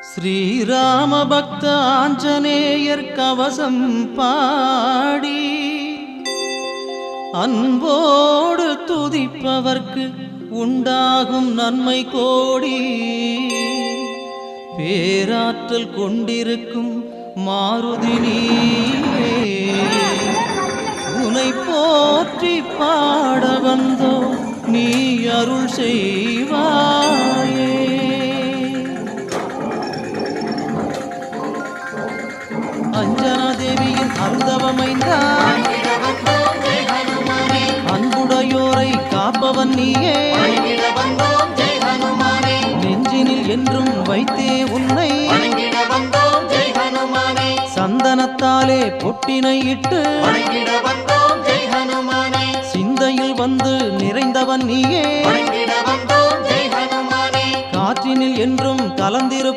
ஸ்ரீராம பக்த ஆஞ்சநேயர் கவசம் பாடி அன்போடு துதிப்பவர்க்கு உண்டாகும் நன்மை கோடி. பேராற்றல் கொண்டிருக்கும் மாருதி நீயே, உனை போற்றி பாட வந்தோ நீ அருள் செய்வாயே. அஞ்சனா தேவியின் அருந்தவமைந்தா, அன்புடையோரை காப்பவன் நீயே. நெஞ்சினில் என்றும் வைத்தே உன்னை, சந்தனத்தாலே பொட்டினை இட்டு சிந்தையில் வந்து நிறைந்தவன் நீயே. காற்றினில் என்றும் கலந்திருப்ப